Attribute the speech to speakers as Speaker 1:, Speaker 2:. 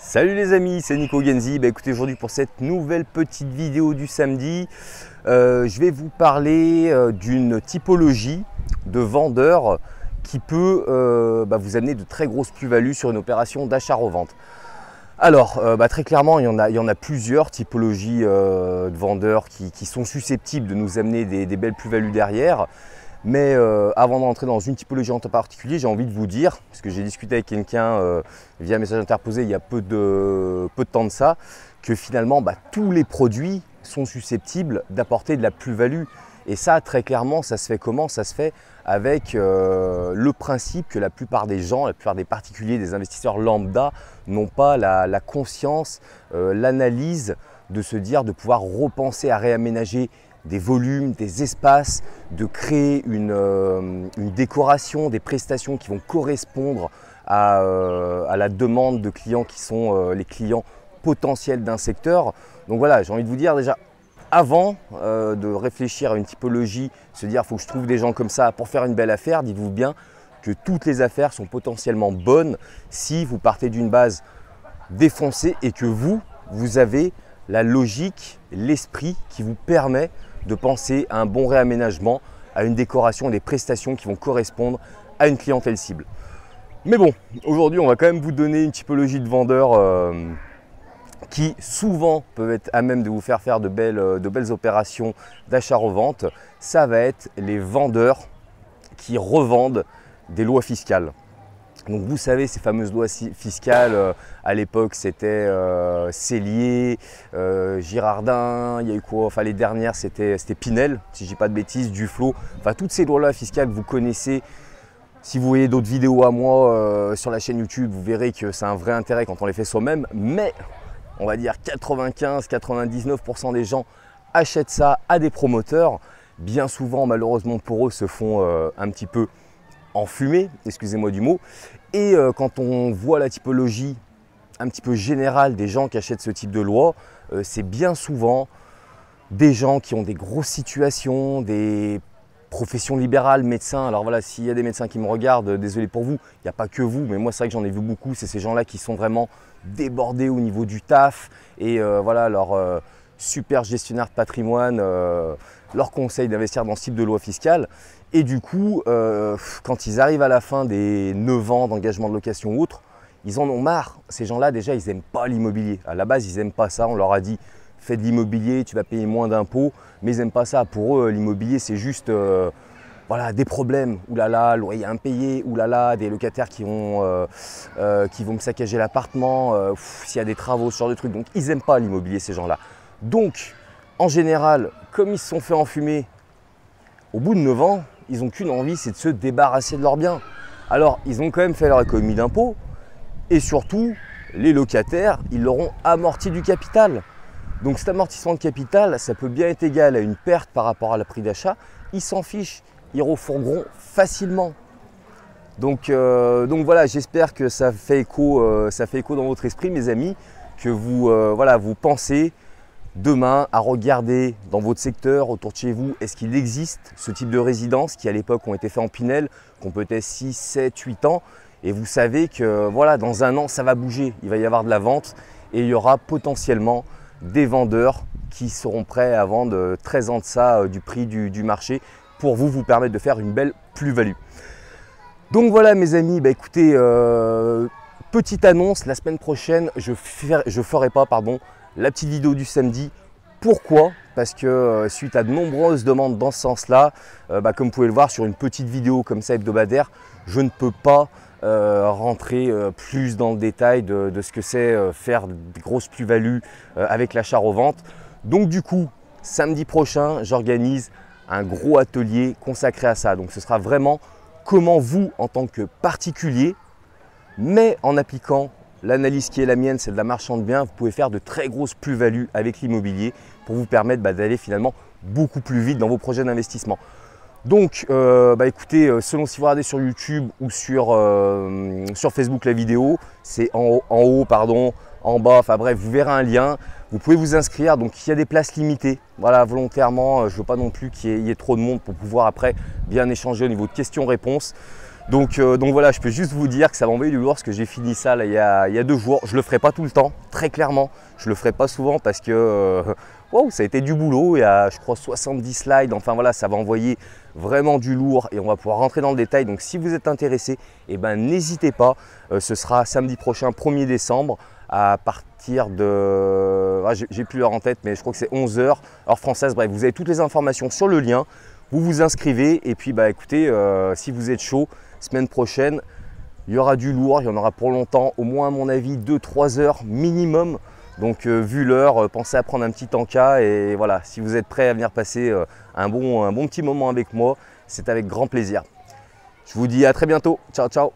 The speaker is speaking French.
Speaker 1: Salut les amis, c'est Nico Genzi. Écoutez, aujourd'hui pour cette nouvelle petite vidéo du samedi, je vais vous parler d'une typologie de vendeur qui peut vous amener de très grosses plus-values sur une opération d'achat-revente. Alors, très clairement, il y en a plusieurs typologies de vendeurs qui sont susceptibles de nous amener des belles plus-values derrière. Mais avant d'entrer dans une typologie en particulier, j'ai envie de vous dire, parce que j'ai discuté avec quelqu'un via message interposé il y a peu de temps de ça, que finalement tous les produits sont susceptibles d'apporter de la plus-value. Et ça, très clairement, ça se fait comment? Ça se fait avec le principe que la plupart des gens, la plupart des particuliers, des investisseurs lambda n'ont pas la conscience, l'analyse de se dire de pouvoir repenser à réaménager des volumes, des espaces, de créer une décoration, des prestations qui vont correspondre à la demande de clients qui sont les clients potentiels d'un secteur. Donc voilà, j'ai envie de vous dire déjà, avant de réfléchir à une typologie, se dire il faut que je trouve des gens comme ça pour faire une belle affaire, dites-vous bien que toutes les affaires sont potentiellement bonnes si vous partez d'une base défoncée et que vous avez la logique, l'esprit qui vous permet de penser à un bon réaménagement, à une décoration et des prestations qui vont correspondre à une clientèle cible. Mais bon, aujourd'hui, on va quand même vous donner une typologie de vendeurs qui souvent peuvent être à même de vous faire de belles opérations d'achat-revente. Ça va être les vendeurs qui revendent des lois fiscales. Donc vous savez, ces fameuses lois fiscales, à l'époque c'était Cellier, Girardin, il y a eu quoi? Enfin les dernières c'était Pinel, si je dis pas de bêtises, Duflot. Enfin toutes ces lois fiscales que vous connaissez. Si vous voyez d'autres vidéos à moi sur la chaîne YouTube, vous verrez que c'est un vrai intérêt quand on les fait soi-même. Mais on va dire 95-99% des gens achètent ça à des promoteurs. Bien souvent, malheureusement pour eux, se font un petit peu enfumé, excusez-moi du mot. Et quand on voit la typologie un petit peu générale des gens qui achètent ce type de loi, c'est bien souvent des gens qui ont des grosses situations, des professions libérales, médecins. Alors voilà, s'il y a des médecins qui me regardent, désolé pour vous, il n'y a pas que vous, mais moi c'est vrai que j'en ai vu beaucoup, c'est ces gens-là qui sont vraiment débordés au niveau du taf et voilà, leur super gestionnaire de patrimoine leur conseille d'investir dans ce type de loi fiscale. Et du coup, quand ils arrivent à la fin des 9 ans d'engagement de location ou autre, ils en ont marre. Ces gens-là, déjà, ils n'aiment pas l'immobilier. À la base, ils n'aiment pas ça. On leur a dit, fais de l'immobilier, tu vas payer moins d'impôts. Mais ils n'aiment pas ça. Pour eux, l'immobilier, c'est juste voilà, des problèmes. Ouh là là, loyer impayé. Ouh là là, des locataires qui vont me saccager l'appartement. S'il y a des travaux, ce genre de trucs. Donc, ils n'aiment pas l'immobilier, ces gens-là. Donc, en général, comme ils se sont fait enfumer, au bout de 9 ans, ils n'ont qu'une envie, c'est de se débarrasser de leurs biens. Alors, ils ont quand même fait leur économie d'impôts et surtout, les locataires, ils leur ont amorti du capital. Donc cet amortissement de capital, ça peut bien être égal à une perte par rapport à la prix d'achat. Ils s'en fichent, ils refourgueront facilement. Donc voilà, j'espère que ça fait écho dans votre esprit, mes amis, que vous pensez demain à regarder dans votre secteur, autour de chez vous, est-ce qu'il existe ce type de résidences qui à l'époque ont été faits en Pinel, qui ont peut-être 6, 7, 8 ans. Et vous savez que voilà, dans un an, ça va bouger. Il va y avoir de la vente et il y aura potentiellement des vendeurs qui seront prêts à vendre 13 ans de ça du prix du marché pour vous permettre de faire une belle plus-value. Donc voilà mes amis, écoutez, petite annonce, la semaine prochaine, je ferai pas la petite vidéo du samedi. Pourquoi? Parce que suite à de nombreuses demandes dans ce sens-là, comme vous pouvez le voir sur une petite vidéo comme ça hebdomadaire, je ne peux pas rentrer plus dans le détail de ce que c'est faire des grosses plus-values avec l'achat-revente. Donc du coup, samedi prochain, j'organise un gros atelier consacré à ça. Donc ce sera vraiment comment vous, en tant que particulier, mais en appliquant l'analyse qui est la mienne, c'est de la marchande de biens, vous pouvez faire de très grosses plus-values avec l'immobilier pour vous permettre d'aller finalement beaucoup plus vite dans vos projets d'investissement. Donc écoutez, selon si vous regardez sur YouTube ou sur Facebook la vidéo, c'est en haut, en bas, enfin bref, vous verrez un lien. Vous pouvez vous inscrire, donc il y a des places limitées. Voilà, volontairement, je ne veux pas non plus qu'il y ait trop de monde pour pouvoir après bien échanger au niveau de questions-réponses. Donc voilà, je peux juste vous dire que ça m'a envoyé du lourd parce que j'ai fini ça là, il y a 2 jours. Je ne le ferai pas tout le temps, très clairement. Je ne le ferai pas souvent parce que wow, ça a été du boulot. Il y a je crois 70 slides. Enfin voilà, ça va envoyer vraiment du lourd et on va pouvoir rentrer dans le détail. Donc si vous êtes intéressé, eh ben, n'hésitez pas. Ce sera samedi prochain, 1er décembre, à partir de… Ah, j'ai plus l'heure en tête, mais je crois que c'est 11 h, heure française. Bref, vous avez toutes les informations sur le lien. Vous vous inscrivez et puis bah écoutez, si vous êtes chaud, semaine prochaine, il y aura du lourd, il y en aura pour longtemps, au moins à mon avis 2-3 heures minimum. Donc vu l'heure, pensez à prendre un petit encas et voilà, si vous êtes prêt à venir passer un bon petit moment avec moi, c'est avec grand plaisir. Je vous dis à très bientôt, ciao ciao.